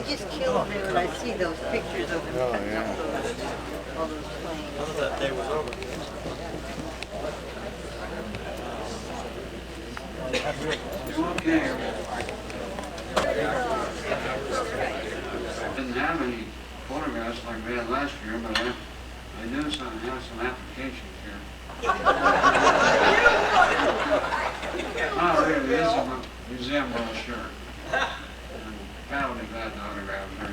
just kills me when I see those pictures of him cutting up all those planes. That day was over. Didn't have any photographs like we had last year, but I do have some applications here. Oh, really, this is a museum brochure. And Pat will be glad to autograph her.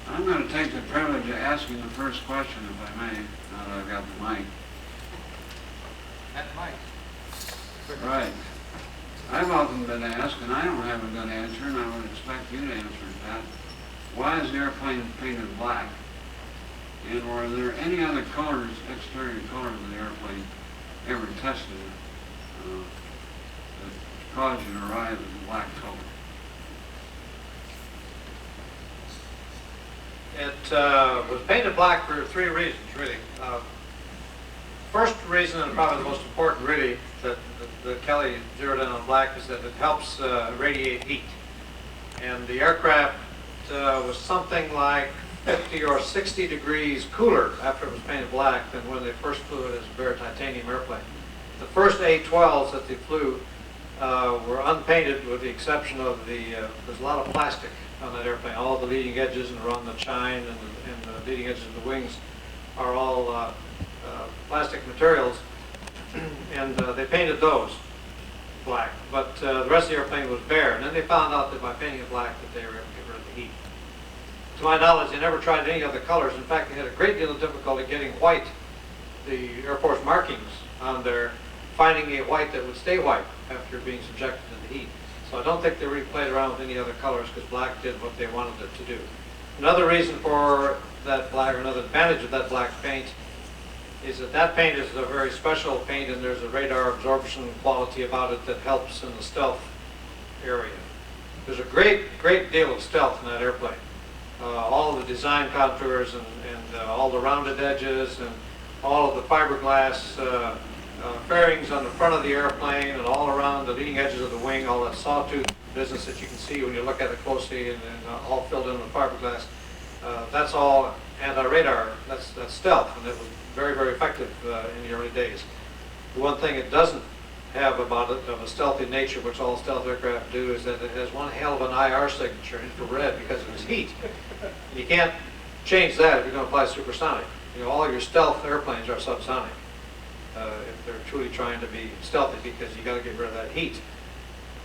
I'm going to take the privilege of asking the first question, if I may, now that I've got the mic. That mic. Right. I've often been asked, and I don't have a good answer, and I would expect you to answer it, Pat. Why is the airplane painted black? And were there any other colors, exterior colors of the airplane ever tested that caused you to arrive at the black color? It was painted black for three reasons, really. First reason, and probably the most important, really, that Kelly zeroed in on black is that it helps radiate heat. And the aircraft was something like 50 or 60 degrees cooler after it was painted black than when they first flew it as a bare titanium airplane. The first A-12s that they flew were unpainted, with the exception of there's a lot of plastic on that airplane. All the leading edges and around the chine and the leading edges of the wings are all plastic materials, and they painted those black. But the rest of the airplane was bare, and then they found out that by painting it black that they were able to get rid of the heat. To my knowledge, they never tried any other colors. In fact, they had a great deal of difficulty getting white, the Air Force markings on there, finding a white that would stay white after being subjected to the heat. So I don't think they really played around with any other colors, because black did what they wanted it to do. Another reason for that black, or another advantage of that black paint, is that paint is a very special paint, and there's a radar absorption quality about it that helps in the stealth area. There's a great deal of stealth in that airplane. All of the design contours and all the rounded edges and all of the fiberglass fairings on the front of the airplane and all around the leading edges of the wing, all that sawtooth business that you can see when you look at it closely, and all filled in with fiberglass. That's all anti-radar. That's stealth, and it was very, very effective in the early days. The one thing it doesn't have about it of a stealthy nature, which all stealth aircraft do, is that it has one hell of an IR signature, infrared, because of its heat. You can't change that if you're going to fly supersonic. You know, all your stealth airplanes are subsonic if they're truly trying to be stealthy, because you got to get rid of that heat,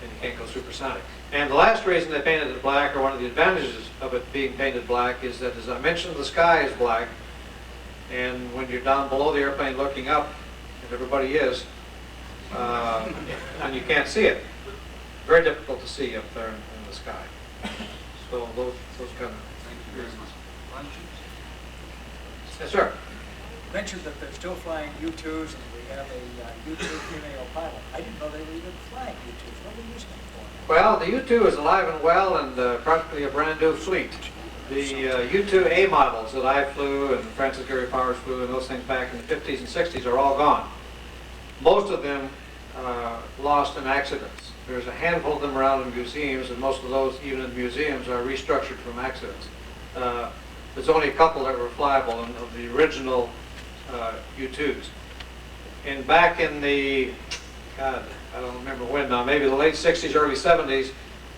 and you can't go supersonic. And the last reason they painted it black, or one of the advantages of it being painted black, is that, as I mentioned, the sky is black, and when you're down below the airplane looking up, and everybody is, and you can't see it. Very difficult to see up there in the sky. So those kind of reasons. Yes, sir. You mentioned that they're still flying U-2s, and we have a U-2 female pilot. I didn't know they were even flying U-2s. What are we using them for? Well, the U-2 is alive and well, and practically a brand new fleet. The U-2A models that I flew and Francis Gary Powers flew and those things back in the 50s and 60s are all gone. Most of them lost in accidents. There's a handful of them around in museums, and most of those, even in museums, are restructured from accidents. There's only a couple that were flyable of the original U-2s. And back in the, God, I don't remember when now, maybe the late 60s, early 70s,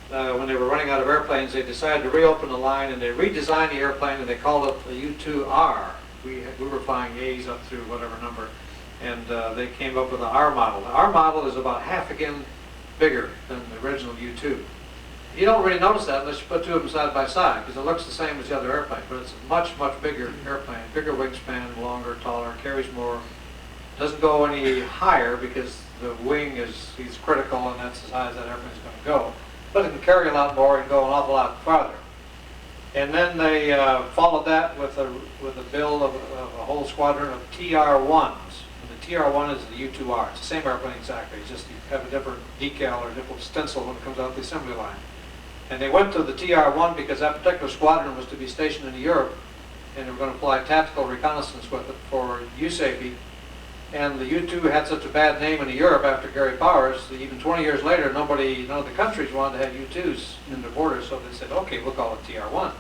when they were running out of airplanes, they decided to reopen the line, and they redesigned the airplane, and they called it the U-2R. We were flying A's up through whatever number, and they came up with the R model. The R model is about half again bigger than the original U-2. You don't really notice that unless you put two of them side by side, because it looks the same as the other airplane, but it's a much, much bigger airplane, bigger wingspan, longer, taller, carries more. Doesn't go any higher because the wing is critical, and that's the size that airplane's going to go. But it can carry a lot more and go an awful lot farther. And then they followed that with a build of a whole squadron of TR-1s. And the TR-1 is the U-2R. It's the same airplane exactly, it's just you have a different decal or a different stencil when it comes out the assembly line. And they went to the TR-1 because that particular squadron was to be stationed in Europe, and they were going to fly tactical reconnaissance with it for USAFE And the U-2 had such a bad name in Europe after Gary Powers, that even 20 years later, none of the countries wanted to have U-2s in their borders, so they said, okay, we'll call it TR-1.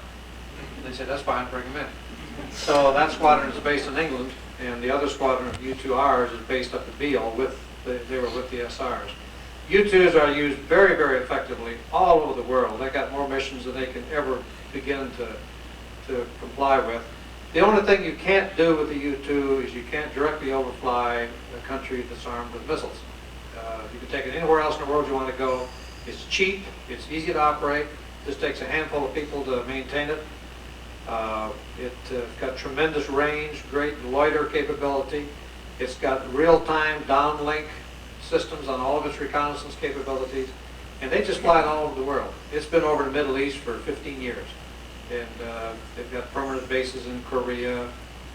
And they said, that's fine, bring them in. So that squadron is based in England, and the other squadron of U-2Rs is based up at Beale, they were with the SRs. U-2s are used very, very effectively all over the world. They got more missions than they can ever begin to comply with. The only thing you can't do with the U-2 is you can't directly overfly a country that's armed with missiles. You can take it anywhere else in the world you want to go. It's cheap, it's easy to operate. This takes a handful of people to maintain it. It's got tremendous range, great loiter capability. It's got real-time downlink systems on all of its reconnaissance capabilities. And they just fly it all over the world. It's been over the Middle East for 15 years. And they've got permanent bases in Korea.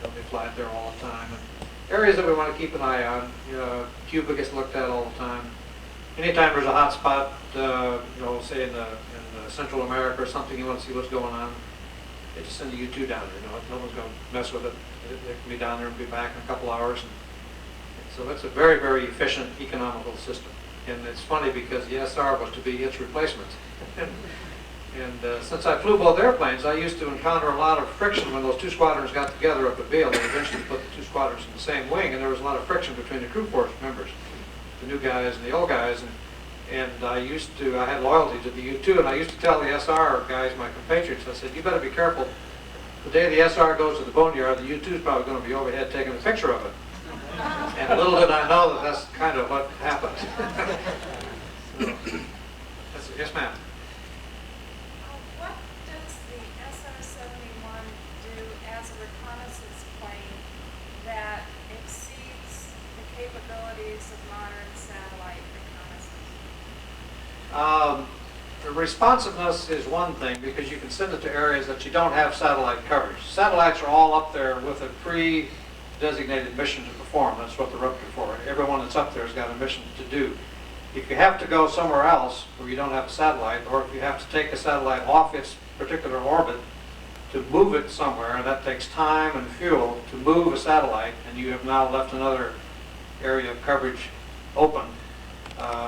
They fly it there all the time. And areas that we want to keep an eye on. Cuba gets looked at all the time. Anytime there's a hot spot, say in Central America or something, you want to see what's going on, they just send the U-2 down there. No one's going to mess with it. It can be down there and be back in a couple hours. And so it's a very, very efficient, economical system. And it's funny because the SR was to be its replacement. And since I flew both airplanes, I used to encounter a lot of friction when those two squadrons got together up at Beale. They eventually put the two squadrons in the same wing, and there was a lot of friction between the crew force members, the new guys and the old guys. And I had loyalty to the U-2, and I used to tell the SR guys, my compatriots, I said, you better be careful. The day the SR goes to the boneyard, the U-2 is probably going to be overhead taking a picture of it. And little did I know that that's kind of what happened. Yes, ma'am. What does the SR-71 do as a reconnaissance plane that exceeds the capabilities of modern satellite reconnaissance? The responsiveness is one thing because you can send it to areas that you don't have satellite coverage. Satellites are all up there with a pre-designated mission to perform. That's what they're up there for. Everyone that's up there has got a mission to do. If you have to go somewhere else where you don't have a satellite, or if you have to take a satellite off its particular orbit to move it somewhere, and that takes time and fuel to move a satellite, and you have now left another area of coverage open.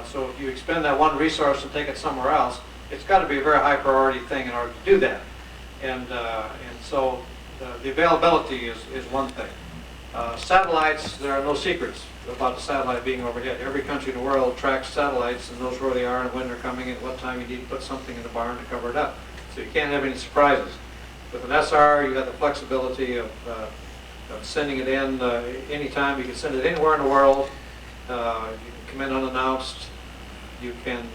So if you expend that one resource and take it somewhere else, it's got to be a very high priority thing in order to do that. And so the availability is one thing. Satellites, there are no secrets about the satellite being overhead. Every country in the world tracks satellites and knows where they are and when they're coming and what time you need to put something in the barn to cover it up. So you can't have any surprises. With an SR, you have the flexibility of sending it in anytime. You can send it anywhere in the world. You can come in unannounced. You can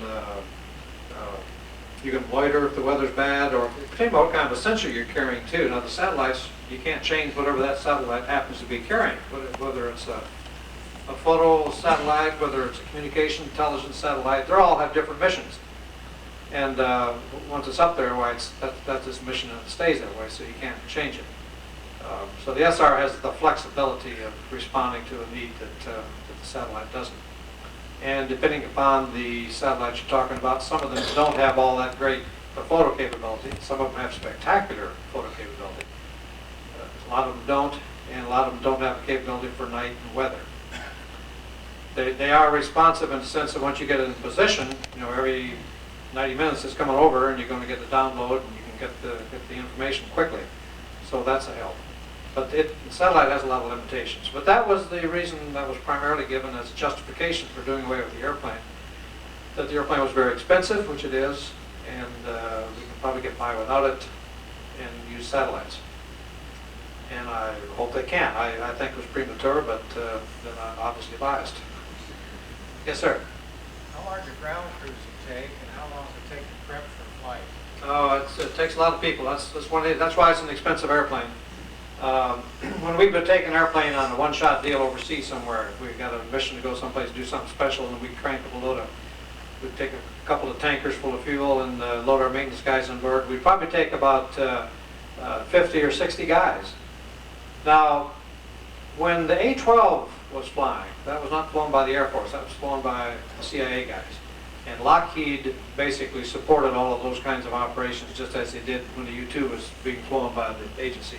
loiter if the weather's bad, or depending on what kind of a sensor you're carrying too. Now the satellites, you can't change whatever that satellite happens to be carrying, whether it's a photo satellite, whether it's a communication intelligence satellite. They all have different missions. And once it's up there, that's its mission and it stays that way, so you can't change it. So the SR has the flexibility of responding to a need that the satellite doesn't. And depending upon the satellites you're talking about, some of them don't have all that great photo capability. Some of them have spectacular photo capability. A lot of them don't, and a lot of them don't have the capability for night and weather. They are responsive in the sense that once you get it in position, every 90 minutes it's coming over and you're going to get the download and you can get the information quickly. So that's a help. But the satellite has a lot of limitations. But that was the reason that was primarily given as justification for doing away with the airplane. That the airplane was very expensive, which it is, and we can probably get by without it and use satellites. And I hope they can. I think it was premature, but then I'm obviously biased. Yes, sir. How large a ground cruise it take, and how long does it take to prep for flight? Oh, it takes a lot of people. That's why it's an expensive airplane. When we've been taking an airplane on a one-shot deal overseas somewhere, if we've got a mission to go someplace to do something special, and we crank up a load of, we'd take a couple of tankers full of fuel and load our maintenance guys on board. We'd probably take about 50 or 60 guys. Now, when the A-12 was flying, that was not flown by the Air Force, that was flown by the CIA guys. And Lockheed basically supported all of those kinds of operations just as they did when the U-2 was being flown by the agency.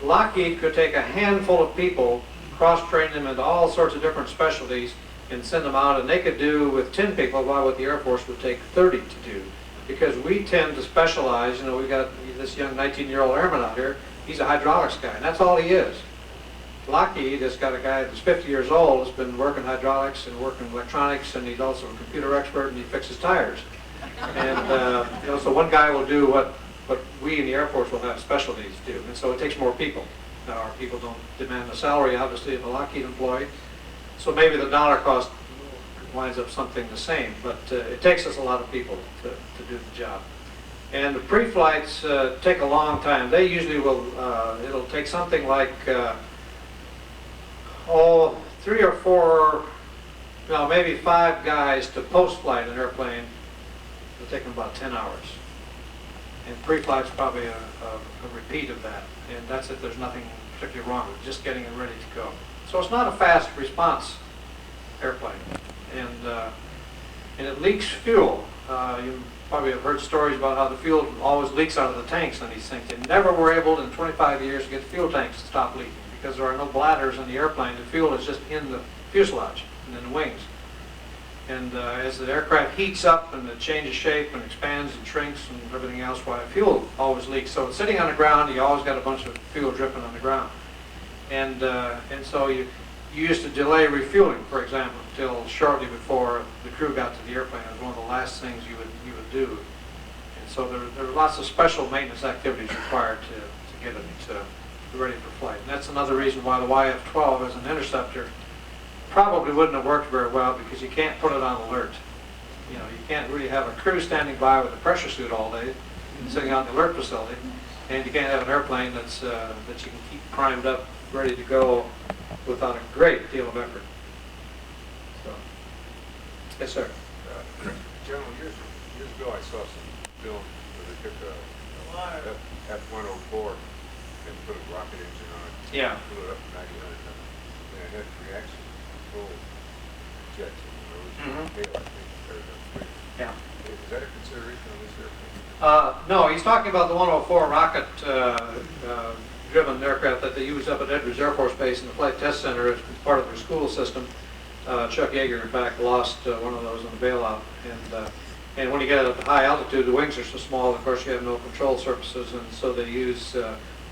Lockheed could take a handful of people, cross-train them into all sorts of different specialties, and send them out, and they could do with 10 people what the Air Force would take 30 to do. Because we tend to specialize, we've got this young 19-year-old airman out here, he's a hydraulics guy, and that's all he is. Lockheed has got a guy that's 50 years old, has been working hydraulics and working electronics, and he's also a computer expert, and he fixes tires. And so one guy will do what we in the Air Force will have specialties do, and so it takes more people. Now, our people don't demand the salary, obviously, of a Lockheed employee, so maybe the dollar cost winds up something the same, but it takes us a lot of people to do the job. And the pre-flights take a long time. They usually will, it'll take something like, 3 or 4, maybe 5 guys to post-flight an airplane. It'll take them about 10 hours. And pre-flight's probably a repeat of that. And that's if there's nothing particularly wrong with it, just getting it ready to go. So it's not a fast response airplane. And it leaks fuel. You probably have heard stories about how the fuel always leaks out of the tanks on these things. They never were able in 25 years to get the fuel tanks to stop leaking because there are no bladders in the airplane. The fuel is just in the fuselage and in the wings. And as the aircraft heats up and it changes shape and expands and shrinks and everything else, why fuel always leaks. So it's sitting on the ground, you always got a bunch of fuel dripping on the ground. And so you used to delay refueling, for example, until shortly before the crew got to the airplane. It was one of the last things you would do. And so there are lots of special maintenance activities required to get it ready for flight. And that's another reason why the YF-12 as an interceptor probably wouldn't have worked very well, because you can't put it on alert. You can't really have a crew standing by with a pressure suit all day, sitting out in the alert facility, and you can't have an airplane that you can keep primed up, ready to go, without a great deal of effort. So, yes, sir. General, years ago I saw some film where they took a F-104 and put a rocket engine on it. Yeah. Blew it up to 99 tons. And it had reaction control jets in the nose and tail, I think, compared to the wings. Yeah. Is that a consideration on this airplane? No, he's talking about the 104 rocket driven aircraft that they used up at Edwards Air Force Base in the Flight Test Center as part of their school system. Chuck Yeager, in fact, lost one of those in the bailout. And when you get at high altitude, the wings are so small, of course, you have no control surfaces, and so they use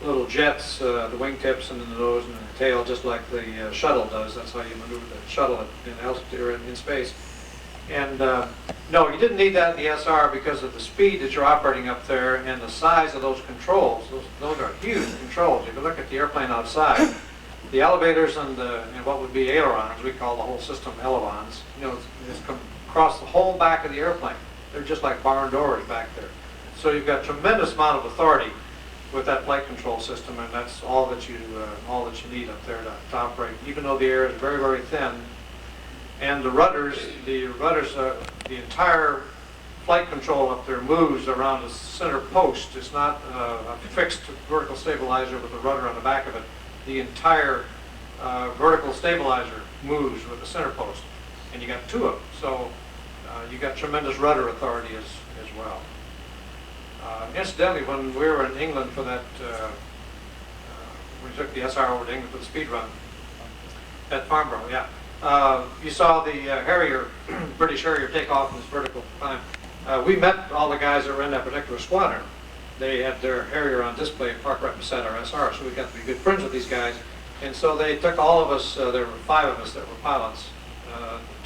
little jets, the wingtips and the nose and the tail, just like the shuttle does. That's how you maneuver the shuttle in altitude or in space. And no, you didn't need that in the SR because of the speed that you're operating up there and the size of those controls. Those are huge controls. If you look at the airplane outside, the elevators and what would be ailerons, we call the whole system ailerons, it's across the whole back of the airplane. They're just like barn doors back there. So you've got a tremendous amount of authority with that flight control system, and that's all that you need up there to operate. Even though the air is very, very thin, and the rudders, the entire flight control up there moves around a center post. It's not a fixed vertical stabilizer with a rudder on the back of it. The entire vertical stabilizer moves with the center post, and you got 2 of them. So you got tremendous rudder authority as well. Incidentally, when we were in England for that, we took the SR over to England for the speed run at Farnborough, yeah. You saw the Harrier, British Harrier, take off in this vertical climb. We met all the guys that were in that particular squadron. They had their Harrier on display parked right beside our SR, so we got to be good friends with these guys. And so they took all of us, there were 5 of us that were pilots,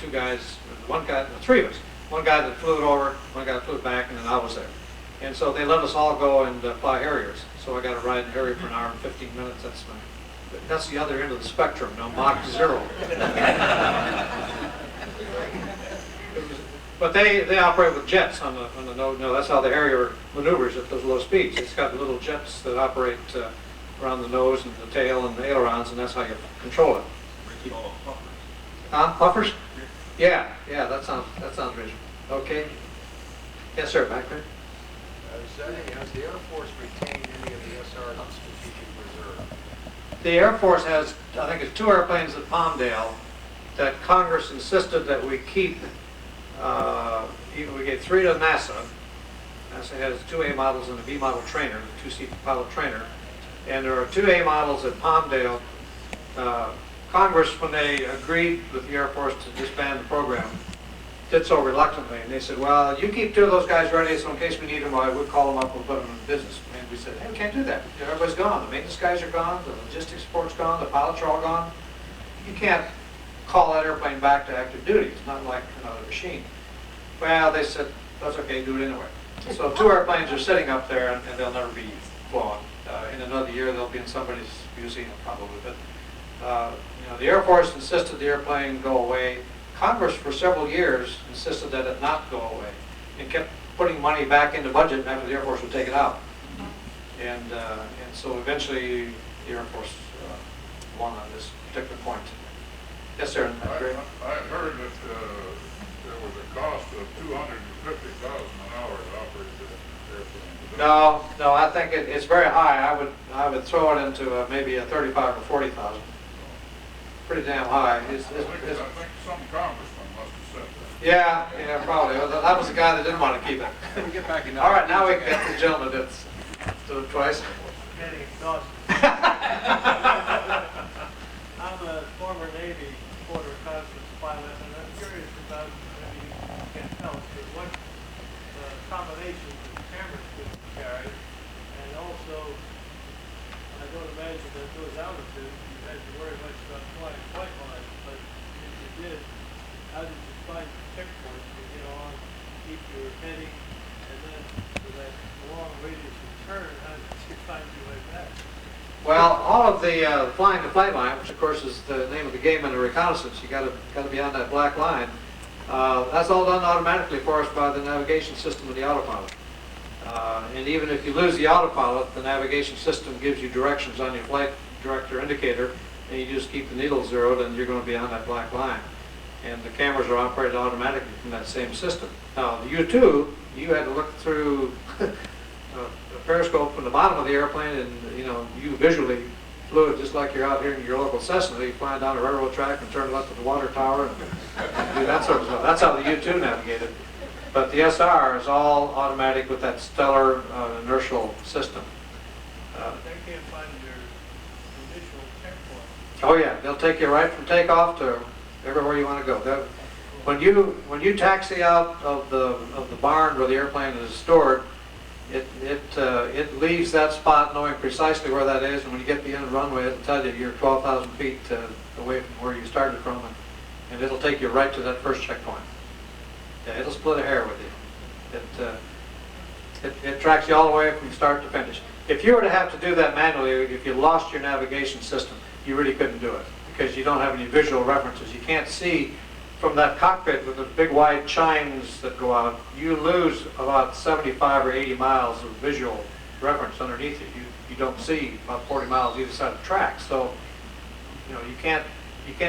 2 guys, 3 of us. One guy that flew it over, one guy that flew it back, and then I was there. And so they let us all go and fly Harriers. So I got to ride in Harrier for an hour and 15 minutes. That's the other end of the spectrum, Mach 0. But they operate with jets on the nose. No, that's how the Harrier maneuvers at those low speeds. It's got little jets that operate around the nose and the tail and the ailerons, and that's how you control it. Puffers? Yeah, that sounds reasonable. Okay. Yes, sir, back there. Has the Air Force retained any of the SR's strategic reserve? The Air Force has, I think it's 2 airplanes at Palmdale that Congress insisted that we keep. We gave 3 to NASA. NASA has 2 A models and a B model trainer, the 2-seat pilot trainer. And there are 2A models at Palmdale. Congress, when they agreed with the Air Force to disband the program, did so reluctantly. And they said, well, you keep 2 of those guys ready, so in case we need them, we'll call them up, we'll put them in business. And we said, hey, we can't do that. Everybody's gone. The maintenance guys are gone, the logistics support's gone, the pilots are all gone. You can't call that airplane back to active duty. It's not like another machine. Well, they said, that's okay, do it anyway. So 2 airplanes are sitting up there, and they'll never be flown. In another year, they'll be in somebody's museum, probably. But the Air Force insisted the airplane go away. Congress, for several years, insisted that it not go away, and kept putting money back into budget after the Air Force would take it out. And so eventually, the Air Force won on this particular point. Yes, sir. I heard that there was a cost of $250,000 an hour to operate this airplane. No, I think it's very high. I would throw it into maybe a 35 or 40,000. Pretty damn high. I think some congressman must have said that. Yeah, probably. Well, that was the guy that didn't want to keep it. We get back in. All right, now we can get the gentleman that's done it twice. Getting exhausted. I'm a former Navy quarter reconnaissance pilot, and I'm curious about, maybe you can't tell us, but what combinations of cameras could you carry, and also, I don't imagine at those altitudes you had to worry much about flying flight lines, but if you did, how did you find your checkpoints to get on, keep your heading, and then with that long radius of turn, how did you find your way back? Well, all of the flying the flight line, which of course is the name of the game in the reconnaissance, you got to be on that black line. That's all done automatically for us by the navigation system of the autopilot. And even if you lose the autopilot, the navigation system gives you directions on your flight director indicator, and you just keep the needle zeroed, and you're going to be on that black line. And the cameras are operated automatically from that same system. Now, the U-2, you had to look through a periscope from the bottom of the airplane, and you visually flew it just like you're out here in your local Cessna. You fly down a railroad track and turn left at the water tower and do that sort of stuff. That's how the U-2 navigated. But the SR is all automatic with that stellar inertial system. They can't find your initial checkpoint. Oh yeah, they'll take you right from takeoff to everywhere you want to go. When you taxi out of the barn where the airplane is stored, it leaves that spot knowing precisely where that is, and when you get to the end of the runway, it'll tell you you're 12,000 feet away from where you started from, and it'll take you right to that first checkpoint. Yeah, it'll split a hair with you. It tracks you all the way from start to finish. If you were to have to do that manually, if you lost your navigation system, you really couldn't do it, because you don't have any visual references. You can't see from that cockpit with the big wide chines that go out. You lose about 75 or 80 miles of visual reference underneath it. You don't see about 40 miles either side of the track. So, you can't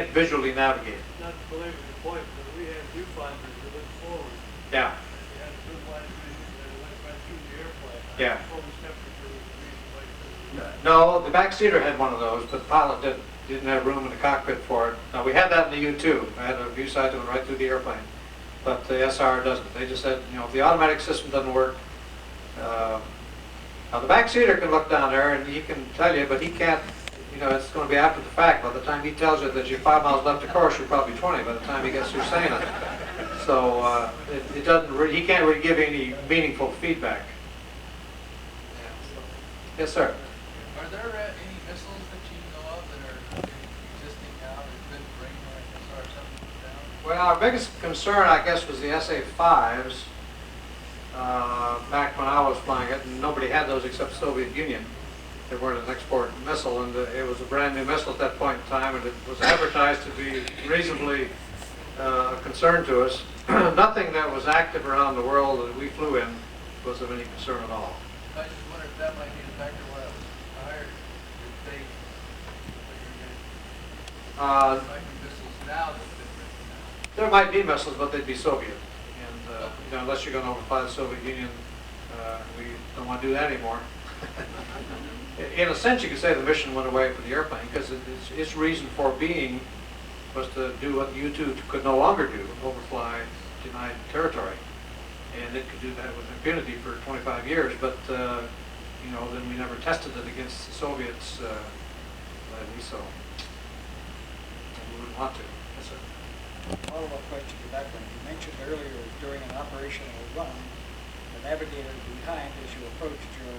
visually navigate. Not to belabor the point, but we had viewfinders that looked forward. Yeah. And you had a good wide vision that went right through the airplane. Yeah. Almost temperature was the reason why. No, the back seater had one of those, but the pilot didn't have room in the cockpit for it. Now, we had that in the U-2. I had a view sight that went right through the airplane. But the SR doesn't. They just said, if the automatic system doesn't work, now the back seater can look down there and he can tell you, but he can't, it's going to be after the fact. By the time he tells you that you're 5 miles left of course, you're probably 20 by the time he gets through saying it. So it doesn't really, he can't really give you any meaningful feedback. Yes, sir. Are there any missiles that you know of that are existing now that could bring like SR-71 down? Well, our biggest concern, I guess, was the SA-5s. Back when I was flying it, and nobody had those except the Soviet Union. They weren't an export missile, and it was a brand new missile at that point in time, and it was advertised to be reasonably a concern to us. Nothing that was active around the world that we flew in was of any concern at all. I just wonder if that might be a factor why it was higher if they might be missiles now that fit now. There might be missiles, but they'd be Soviet. And unless you're going to overfly the Soviet Union, we don't want to do that anymore. In a sense, you could say the mission went away for the airplane, because its reason for being was to do what the U-2 could no longer do, overfly denied territory. And it could do that with impunity for 25 years, but you know, then we never tested it against the Soviets, lately, so we wouldn't want to. Yes, sir. Follow-up question to that one. You mentioned earlier during an operational run, the navigator behind as you approached your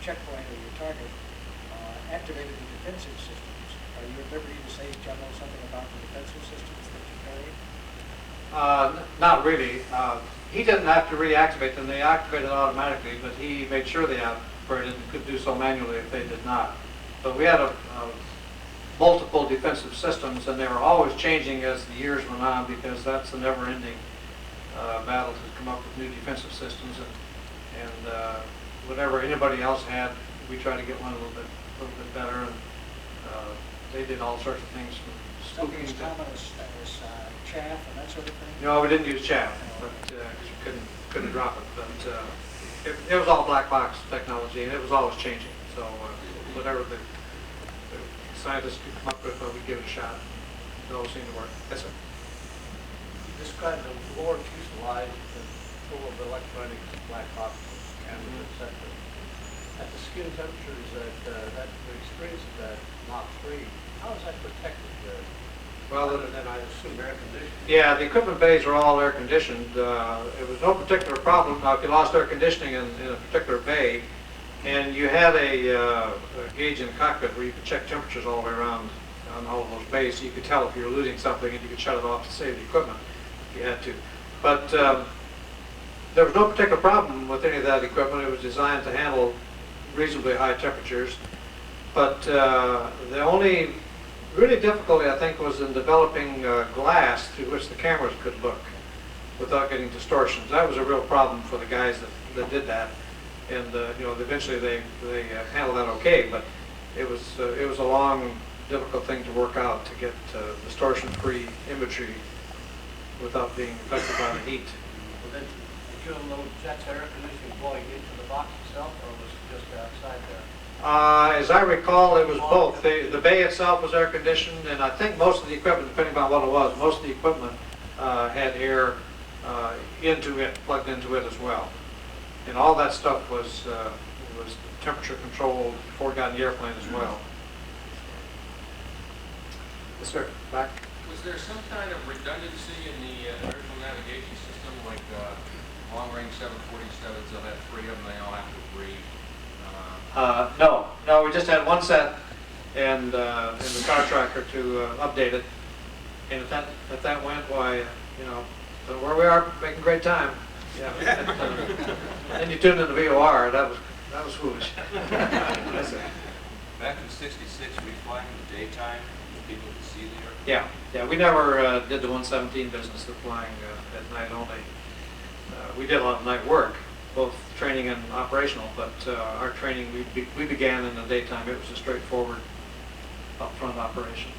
checkpoint or your target activated the defensive systems. Are you at liberty to say, General, something about the defensive systems that you carried? Not really. He didn't have to reactivate them. They activated automatically, but he made sure they operated and could do so manually if they did not. But we had multiple defensive systems, and they were always changing as the years went on, because that's a never-ending battle to come up with new defensive systems. And whatever anybody else had, we tried to get one a little bit better. And they did all sorts of things from Something spooking as to... common as chaff and that sort of thing? No, we didn't use chaff, but because we couldn't drop it. But it was all black box technology, and it was always changing. So whatever the scientists could come up with, we'd give it a shot. It always seemed to work. Yes, sir. You described the lower fuselage full of electronic black boxes, cameras, etc. At the skin temperatures that we experienced at Mach 3, how is that protected there? Well, Other than, I assume, air conditioning? yeah, the equipment bays were all air conditioned. It was no particular problem. Now, if you lost air conditioning in a particular bay, and you had a gauge in the cockpit where you could check temperatures all the way around on all of those bays, so you could tell if you were losing something, and you could shut it off to save the equipment if you had to. But there was no particular problem with any of that equipment. It was designed to handle reasonably high temperatures. But the only really difficulty, I think, was in developing glass through which the cameras could look without getting distortions. That was a real problem for the guys that did that. And you know, eventually they handled that okay, but it was a long, difficult thing to work out to get distortion-free imagery without being affected by the heat. Well, then, did you have no jets air conditioning blowing into the box itself, or was it just outside there? As I recall, it was both. The bay itself was air conditioned, and I think most of the equipment, depending on what it was, most of the equipment had air plugged into it as well. And all that stuff was temperature controlled before it got in the airplane as well. Yes, sir. Back. Was there some kind of redundancy in the inertial navigation system, like long-range 747s? They'll have 3 of them. They all have to agree. No, we just had one set and the Star Tracker to update it. And if that went, why, you know, so where we are, making great time. Yeah. Then you tuned in the VOR. That was foolish. That's it. Back in '66, were you flying in the daytime when people could see the airplane? Yeah. We never did the 117 business of flying at night only. We did a lot of night work, both training and operational, but our training, we began in the daytime. It was a straightforward upfront operation.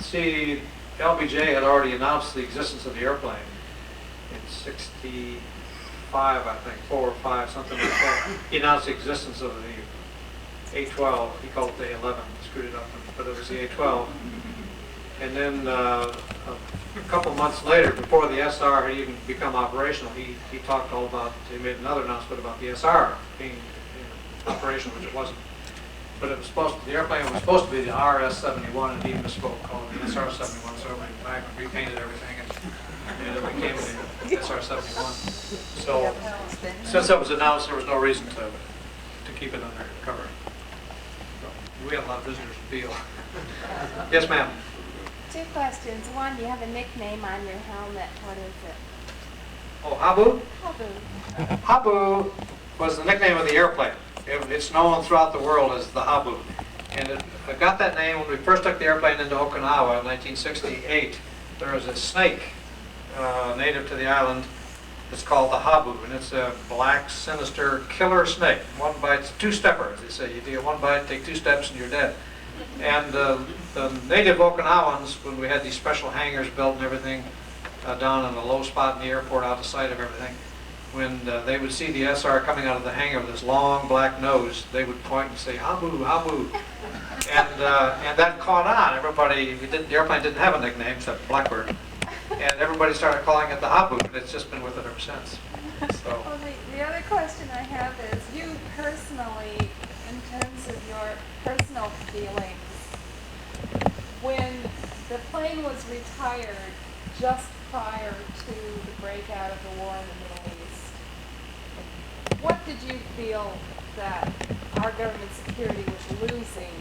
See, LBJ had already announced the existence of the airplane in '65, I think, 4 or 5, something like that. He announced the existence of the A-12. He called it the A-11, screwed it up, but it was the A-12. And then a couple months later, before the SR had even become operational, he talked all about, he made another announcement about the SR being operational, which it wasn't. But it was the airplane was supposed to be the RS-71, and he misspoke, called it the SR-71, so we went back and repainted everything, and it became the SR-71. So, since that was announced, there was no reason to keep it under cover. So, we had a lot of visitors to Beale. Yes, ma'am. 2 questions. One, you have a nickname on your helmet. What is it? Oh, Habu? Habu. Habu was the nickname of the airplane. It's known throughout the world as the Habu. And it got that name when we first took the airplane into Okinawa in 1968. There was a snake native to the island. It's called the Habu, and it's a black, sinister, killer snake. One bite's 2-stepper, as they say. You get 1 bite, take 2 steps, and you're dead. And the native Okinawans, when we had these special hangars built and everything down in a low spot in the airport out of sight of everything, when they would see the SR coming out of the hangar with this long black nose, they would point and say, Habu, Habu. And that caught on. Everybody, the airplane didn't have a nickname except Blackbird. And everybody started calling it the Habu, and it's just been with it ever since. So. Well, the other question I have is, you personally, in terms of your personal feelings, when the plane was retired just prior to the breakout of the war in the Middle East, what did you feel that our government security was losing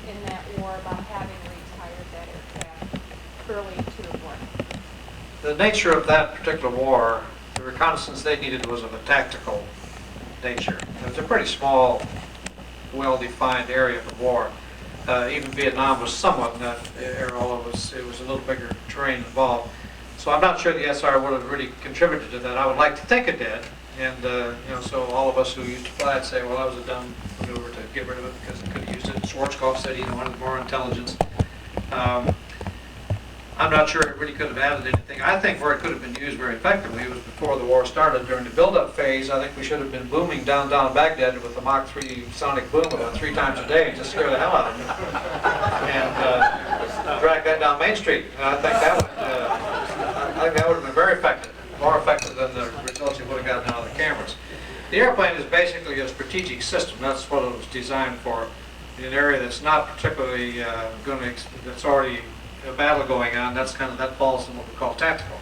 in that war about having retired that aircraft early into the war? The nature of that particular war, the reconnaissance they needed was of a tactical nature. It was a pretty small, well-defined area of the war. Even Vietnam was somewhat in that area, although it was a little bigger terrain involved. So I'm not sure the SR would have really contributed to that. I would like to think it did. And so all of us who used to fly it say, well, that was a dumb maneuver to get rid of it because it could have used it. Schwarzkopf said he wanted more intelligence. I'm not sure it really could have added anything. I think where it could have been used very effectively was before the war started. During the build-up phase, I think we should have been booming downtown Baghdad with a Mach 3 sonic boom about 3 times a day and just scare the hell out of them. And drag that down Main Street. And I think that would have been very effective, more effective than the results you would have gotten out of the cameras. The airplane is basically a strategic system. That's what it was designed for. In an area that's not particularly that's already a battle going on, that falls in what we call tactical.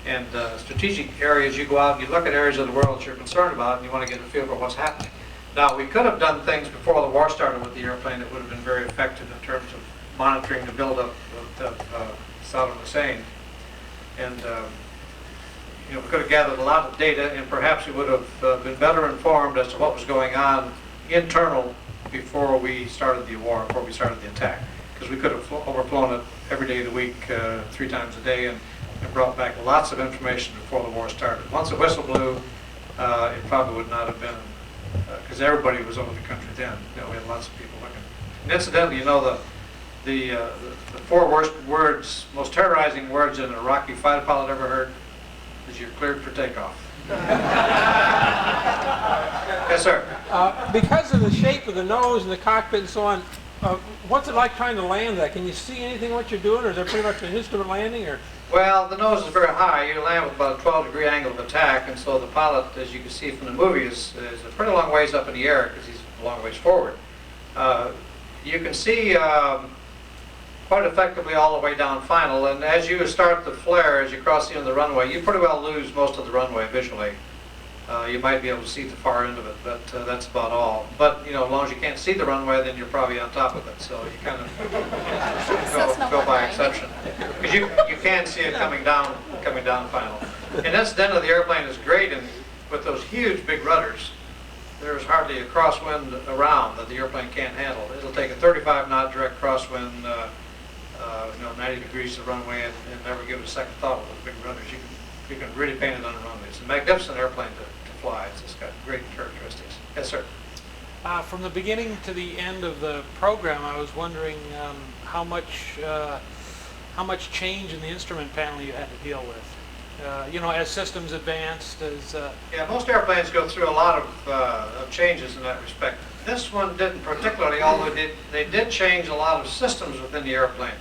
And strategic areas, you go out and you look at areas of the world that you're concerned about and you want to get a feel for what's happening. Now, we could have done things before the war started with the airplane that would have been very effective in terms of monitoring the buildup of Saddam Hussein. And we could have gathered a lot of data, and perhaps we would have been better informed as to what was going on internal before we started the war, before we started the attack. Because we could have overflown it every day of the week, 3 times a day, and brought back lots of information before the war started. Once the whistle blew, it probably would not have been, because everybody was over the country then. We had lots of people looking. And incidentally, the 4 worst words, most terrorizing words an Iraqi fighter pilot ever heard is "you're cleared for takeoff." Yes, sir. Because of the shape of the nose and the cockpit and so on, what's it like trying to land that? Can you see anything what you're doing, or is it pretty much an instrument landing? Or well, the nose is very high. You land with about a 12-degree angle of attack, and so the pilot, as you can see from the movie, is a pretty long ways up in the air because he's a long ways forward. You can see quite effectively all the way down final, and as you start the flare, as you cross the end of the runway, you pretty well lose most of the runway visually. You might be able to see the far end of it, but that's about all. But as long as you can't see the runway, then you're probably on top of it. So you kind of go by exception, because you can see it coming down final. And incidentally, the airplane is great, and with those huge big rudders, there's hardly a crosswind around that the airplane can't handle. It'll take a 35-knot direct crosswind, 90 degrees to the runway, and never give it a second thought with those big rudders. You can really paint it on the runway. It's a magnificent airplane to fly. It's just got great characteristics. Yes, sir. from the beginning to the end of the program, I was wondering how much change in the instrument panel you had to deal with. As systems advanced, Yeah, most airplanes go through a lot of changes in that respect. This one didn't particularly, although they did change a lot of systems within the airplane.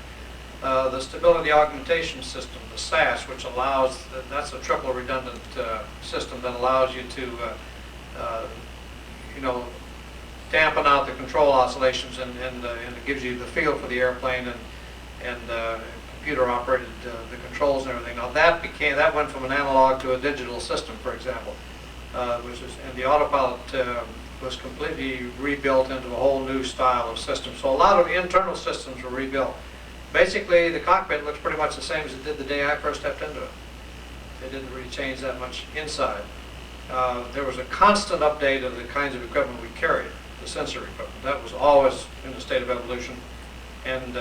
The stability augmentation system, the SAS, which allows, that's a triple redundant system that allows you to, dampen out the control oscillations and it gives you the feel for the airplane and computer operated the controls and everything. Now that went from an analog to a digital system, for example, and the autopilot was completely rebuilt into a whole new style of system. So a lot of internal systems were rebuilt. Basically, the cockpit looks pretty much the same as it did the day I first stepped into it. They didn't really change that much inside. There was a constant update of the kinds of equipment we carried, the sensor equipment. That was always in a state of evolution. And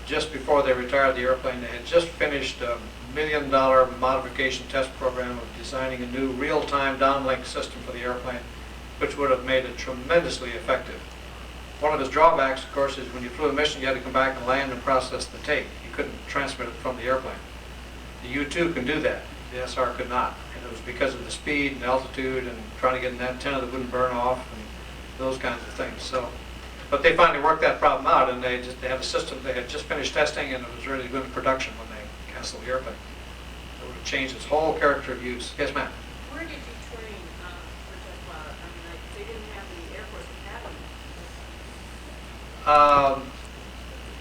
just before they retired the airplane, they had just finished a $1 million modification test program of designing a new real-time downlink system for the airplane, which would have made it tremendously effective. One of its drawbacks, of course, is when you flew a mission, you had to come back and land and process the tape. You couldn't transmit it from the airplane. The U-2 can do that. The SR could not. And it was because of the speed and altitude and trying to get an antenna that wouldn't burn off and those kinds of things. So, but they finally worked that problem out, and they had a system. They had just finished testing, and it was ready to go into production when they canceled the airplane. it changed its whole character of use. Yes, ma'am? Where did you train for test pilot? I mean, like, they didn't have the Air Force Academy.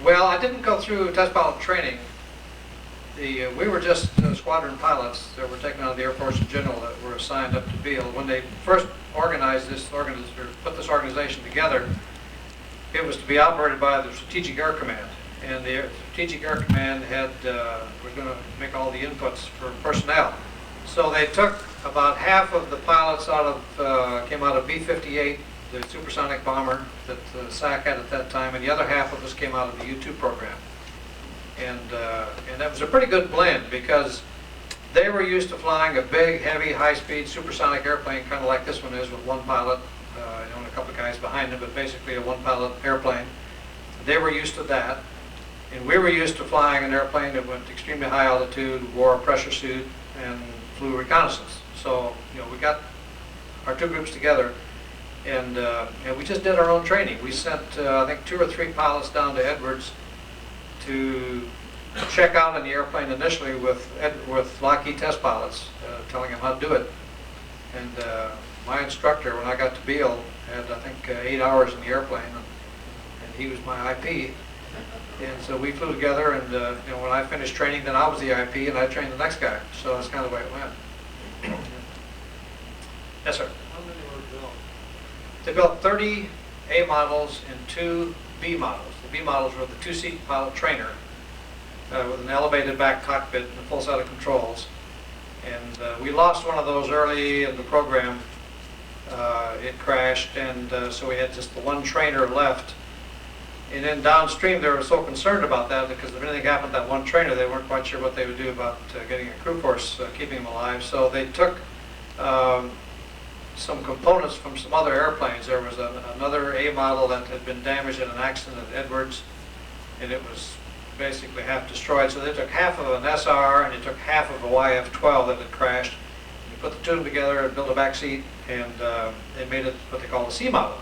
Well, I didn't go through test pilot training. We were just squadron pilots that were taken out of the Air Force in general that were assigned up to Beale. When they first organized this, or put this organization together, it was to be operated by the Strategic Air Command. And the Strategic Air Command was going to make all the inputs for personnel. So they took about half of the pilots came out of B-58, the supersonic bomber that SAC had at that time, and the other half of us came out of the U-2 program. And that was a pretty good blend because they were used to flying a big, heavy, high-speed supersonic airplane, kind of like this one is, with one pilot, and a couple of guys behind him, but basically a one-pilot airplane. They were used to that. And we were used to flying an airplane that went extremely high altitude, wore a pressure suit, and flew reconnaissance. So, we got our two groups together, and we just did our own training. We sent, I think, 2 or 3 pilots down to Edwards to check out in the airplane initially with Lockheed test pilots, telling them how to do it. And my instructor, when I got to Beale, had, I think, 8 hours in the airplane, and he was my IP. And so we flew together, and when I finished training, then I was the IP, and I trained the next guy. So that's kind of the way it went. Yes, sir. How many were built? They built 30 A models and 2 B models. The B models were the 2-seat pilot trainer with an elevated back cockpit and a full set of controls. And we lost one of those early in the program. It crashed, and so we had just the one trainer left. And then downstream, they were so concerned about that because if anything happened to that one trainer, they weren't quite sure what they would do about getting a crew force, keeping him alive. So they took some components from some other airplanes. There was another A model that had been damaged in an accident at Edwards, and it was basically half destroyed. So they took half of an SR and they took half of a YF-12 that had crashed. They put the two together and built a back seat, and they made it what they call a C model.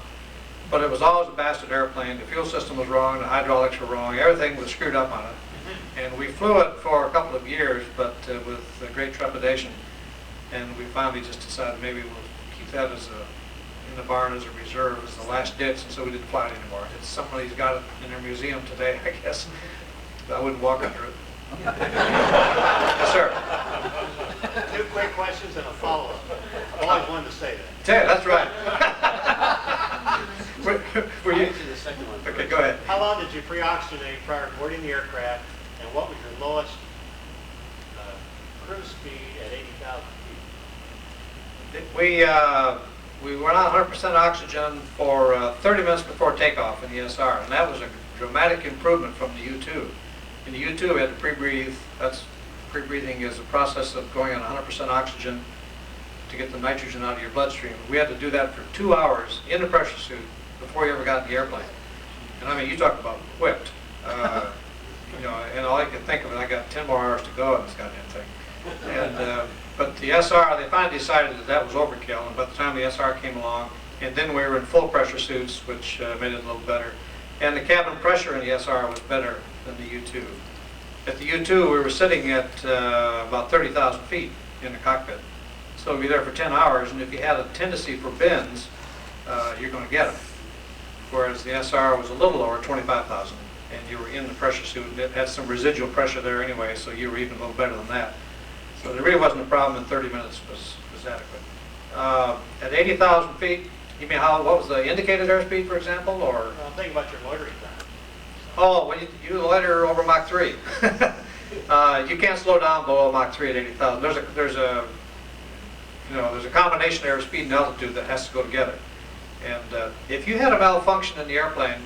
But it was always a bastard airplane. The fuel system was wrong, the hydraulics were wrong, everything was screwed up on it. And we flew it for a couple of years, but with great trepidation. And we finally just decided maybe we'll keep that in the barn as a reserve, as the last ditch, and so we didn't fly it anymore. Somebody's got it in their museum today, I guess. I wouldn't walk under it. Yes, sir. 2 quick questions and a follow-up. I always wanted to say that. Yeah, that's right. Were you? Answer the second one. Okay, go ahead. How long did you pre-oxygenate prior to boarding the aircraft, and what was your lowest cruise speed at 80,000 feet? We were on 100% oxygen for 30 minutes before takeoff in the SR, and that was a dramatic improvement from the U-2. In the U-2, we had to pre-breathe. Pre-breathing is a process of going on 100% oxygen to get the nitrogen out of your bloodstream. We had to do that for 2 hours in the pressure suit before you ever got in the airplane. And I mean, you talk about whipped. And all I could think of is I got 10 more hours to go in this goddamn thing. And but the SR, they finally decided that was overkill, and by the time the SR came along, and then we were in full pressure suits, which made it a little better. And the cabin pressure in the SR was better than the U-2. At the U-2, we were sitting at about 30,000 feet in the cockpit. So we'd be there for 10 hours, and if you had a tendency for bends, you're going to get them. Whereas the SR was a little lower, 25,000, and you were in the pressure suit, and it had some residual pressure there anyway, so you were even a little better than that. So there really wasn't a problem, and 30 minutes was adequate. At 80,000 feet, you mean what was the indicated airspeed, for example, or? I'm thinking about your loitering time. Oh, well, you loiter over Mach 3. You can't slow down below Mach 3 at 80,000. There's a combination of airspeed and altitude that has to go together. And if you had a malfunction in the airplane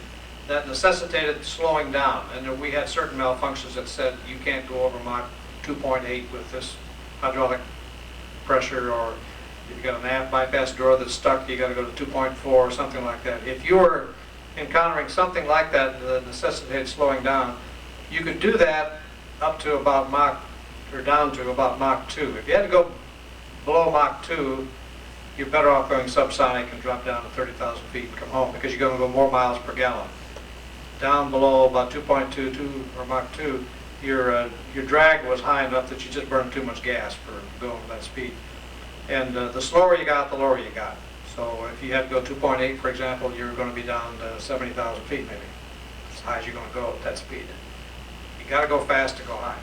that necessitated slowing down, and we had certain malfunctions that said you can't go over Mach 2.8 with this hydraulic pressure, or if you've got an aft bypass door that's stuck, you got to go to 2.4 or something like that. If you were encountering something like that that necessitated slowing down, you could do that up to about down to about Mach 2. If you had to go below Mach 2, you're better off going subsonic and drop down to 30,000 feet and come home, because you're going to go more miles per gallon. Down below about 2.22 or Mach 2, your drag was high enough that you just burned too much gas for going at that speed. And the slower you got, the lower you got. So if you had to go 2.8, for example, you're going to be down to 70,000 feet maybe. As high as you're going to go at that speed. You got to go fast to go high.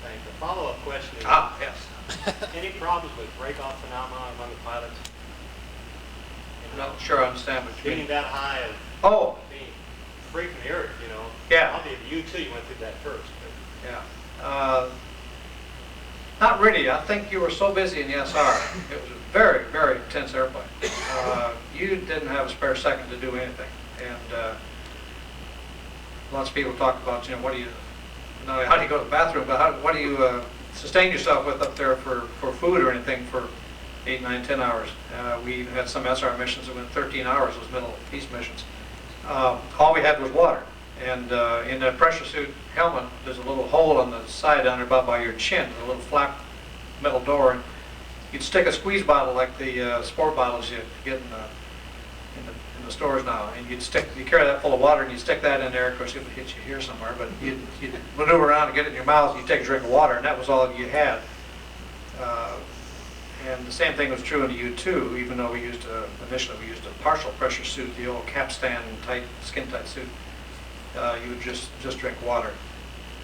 Thanks. The follow-up question is, Yes. any problems with break-off phenomena among the pilots? I'm not sure I understand what you Being mean. that high of Oh, being free from the earth, you know? Yeah. Obviously, you too, you went through that first. But yeah. Not really. I think you were so busy in the SR. It was a very, very intense airplane. You didn't have a spare second to do anything. And lots of people talk about, you know, what do you, not only how do you go to the bathroom, but what do you sustain yourself with up there for food or anything for 8, 9, 10 hours. We even had some SR missions that went 13 hours, those Middle East missions. All we had was water. And in the pressure suit helmet, there's a little hole on the side down there about by your chin, a little flap metal door. And you'd stick a squeeze bottle like the sport bottles you get in the stores now. And you carry that full of water and you stick that in there. Of course, it would hit you here somewhere, but you'd maneuver around and get it in your mouth. You'd take a drink of water, and that was all you had. And the same thing was true in the U-2, even though initially we used a partial pressure suit, the old capstan tight, skin tight suit. You would just drink water.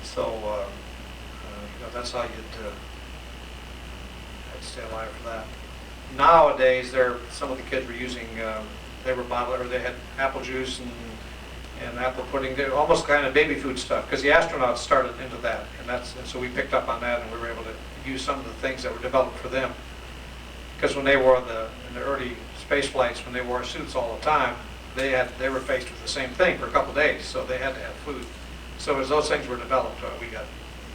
So you know, that's how you'd stay alive for that. Nowadays, some of the kids were using they had apple juice and apple pudding. They're almost kind of baby food stuff because the astronauts started into that, and so we picked up on that and we were able to use some of the things that were developed for them. Because when they wore in the early space flights, when they wore suits all the time, they were faced with the same thing for a couple of days, so they had to have food. So as those things were developed, we got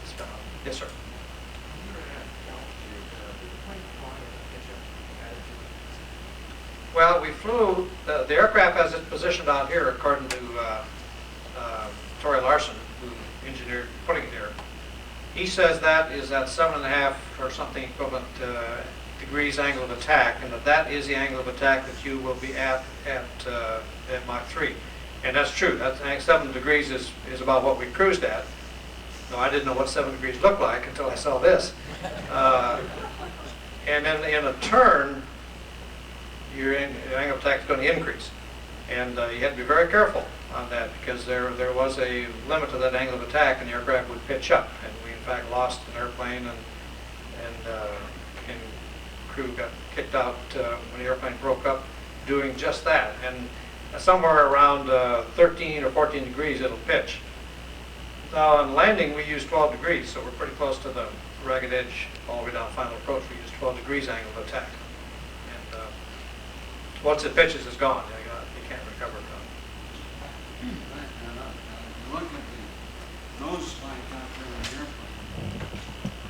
spent on. Yes, sir. Well, we flew, the aircraft has it positioned out here according to Torrey Larson, who engineered putting it here. He says that is at 7.5 or something equivalent degrees angle of attack, and that is the angle of attack that you will be at Mach 3. And that's true. That's 7 degrees is about what we cruised at. No, I didn't know what 7 degrees looked like until I saw this. And then in a turn, your angle of attack is going to increase. And you had to be very careful on that because there was a limit to that angle of attack, and the aircraft would pitch up. And we, in fact, lost an airplane, and crew got kicked out when the airplane broke up doing just that. And somewhere around 13 or 14 degrees it'll pitch. Now on landing we use 12 degrees, so we're pretty close to the ragged edge all the way down final approach. We use 12 degrees angle of attack. And once it pitches, it's gone. You can't recover it. Look at the nose slide out there in the airplane.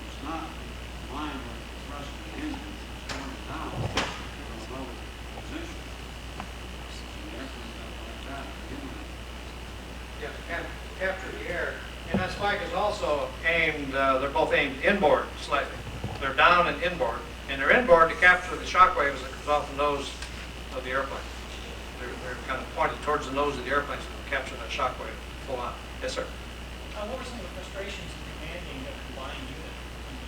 It's not in line with the thrust of the engine. It's going down to a low position. The airplane's up like that. Yeah, to capture the air. And that spike is also aimed, they're both aimed inboard slightly. They're down and inboard. And they're inboard to capture the shock waves that comes off the nose of the airplane. They're kind of pointed towards the nose of the airplane so they capture that shock wave full on. Yes, sir. What were some of the frustrations in commanding a combined unit,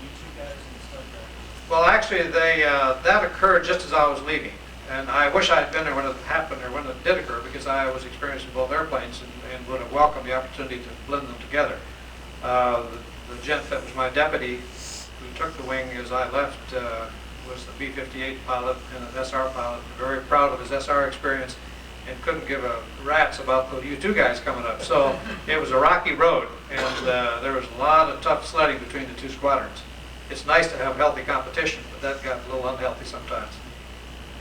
you two guys and the Star Trek? Well, actually, that occurred just as I was leaving. And I wish I had been there when it happened or when it did occur, because I was experiencing both airplanes and would have welcomed the opportunity to blend them together. The gent that was my deputy, who took the wing as I left, was the B-58 pilot and an SR pilot, very proud of his SR experience, and couldn't give a rat's about the U-2 guys coming up. So it was a rocky road, and there was a lot of tough sledding between the two squadrons. It's nice to have healthy competition, but that got a little unhealthy sometimes.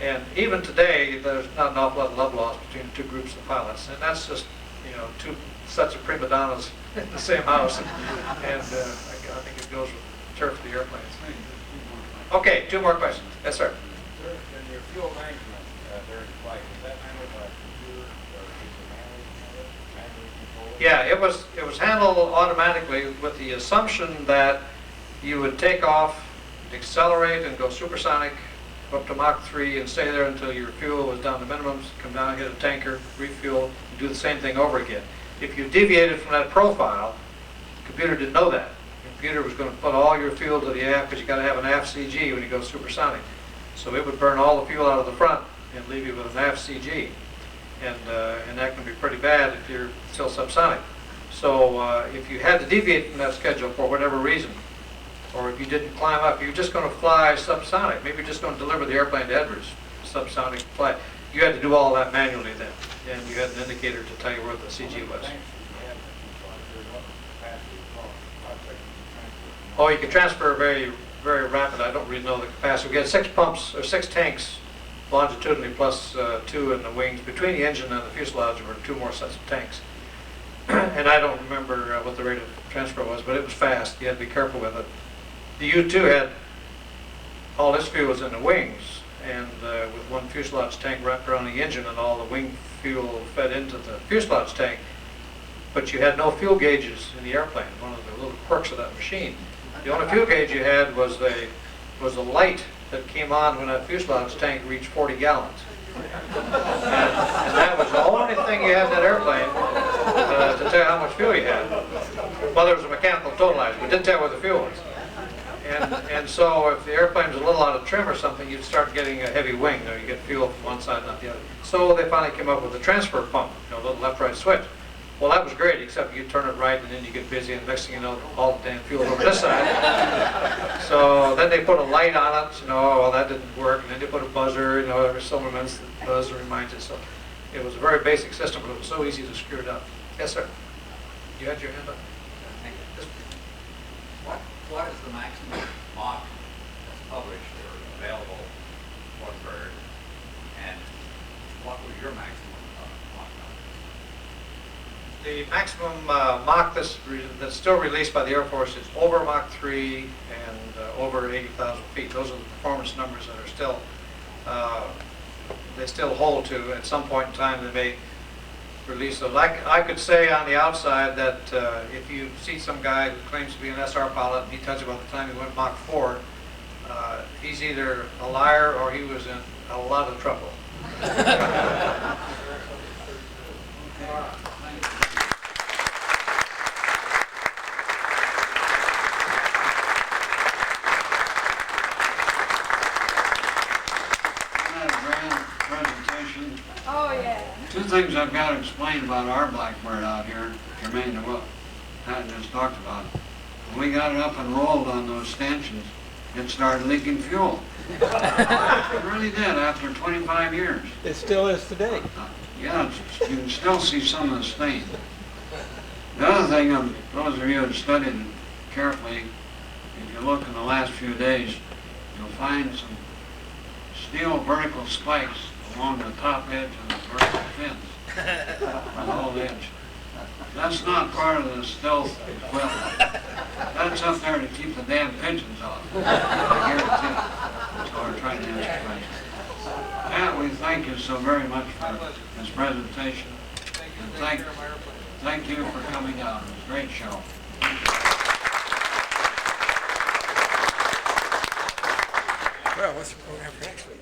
And even today, there's not an awful lot of love lost between the two groups of pilots, and that's just, you know, two sets of prima donnas in the same house, and I think it goes with the turf of the airplanes. Okay, 2 more questions. Yes, sir. And your fuel management during flight, is that handled by a computer or is it manually controlled? Yeah, it was handled automatically with the assumption that you would take off, accelerate, and go supersonic up to Mach 3 and stay there until your fuel was down to minimums, come down, hit a tanker, refuel, and do the same thing over again. If you deviated from that profile, computer didn't know that. The computer was going to put all your fuel to the aft, because you got to have an aft CG when you go supersonic. So it would burn all the fuel out of the front and leave you with an aft CG. And that can be pretty bad if you're still subsonic. So if you had to deviate from that schedule for whatever reason, or if you didn't climb up, you're just going to fly subsonic. Maybe you're just going to deliver the airplane to Edwards, subsonic flight. You had to do all that manually then, and you had an indicator to tell you where the CG was. Oh, you can transfer very, very rapid. I don't really know the capacity. We had 6 pumps, or 6 tanks, longitudinally, plus 2 in the wings. Between the engine and the fuselage were 2 more sets of tanks. And I don't remember what the rate of transfer was, but it was fast. You had to be careful with it. The U-2 had all this fuel was in the wings, and with 1 fuselage tank wrapped around the engine, and all the wing fuel fed into the fuselage tank. But you had no fuel gauges in the airplane. One of the little quirks of that machine. The only fuel gauge you had was a light that came on when that fuselage tank reached 40 gallons. And that was the only thing you had in that airplane to tell you how much fuel you had. Well, there was a mechanical totalizer, but it didn't tell you what the fuel was. And so if the airplane was a little out of trim or something, you'd start getting a heavy wing. You know, you get fuel from one side, not the other. So they finally came up with a transfer pump, you know, a little left-right switch. Well, that was great, except you turn it right and then you get busy, and the next thing you know, all the damn fuel's over this side. So then they put a light on it, you know, well, that didn't work, and then they put a buzzer, you know, every so many minutes the buzzer reminds you. So it was a very basic system, but it was so easy to screw it up. Yes, sir? You had your hand up? What is the maximum Mach that's published or available for bird, and what was your maximum Mach number? The maximum Mach that's still released by the Air Force is over Mach 3 and over 80,000 feet. Those are the performance numbers that are still, they still hold to. At some point in time, they may release those. I could say on the outside that if you see some guy who claims to be an SR pilot and he tells you about the time he went Mach 4, he's either a liar or he was in a lot of trouble. Oh, yeah. 2 things I've got to explain about our Blackbird out here, germane to what Pat just talked about. When we got it up and rolled on those stanchions, it started leaking fuel. It really did after 25 years. It still is today. Yeah, you can still see some of the stain. The other thing, those of you who have studied it carefully, if you look in the last few days, you'll find some steel vertical spikes along the top edge of the vertical fins, the whole edge. That's not part of the stealth equipment. That's up there to keep the damn pigeons off. I guarantee it. So we're trying to answer questions. Pat, we thank you so very much for this presentation. And thank you for coming out. It was a great show. Well, what's the program for next week?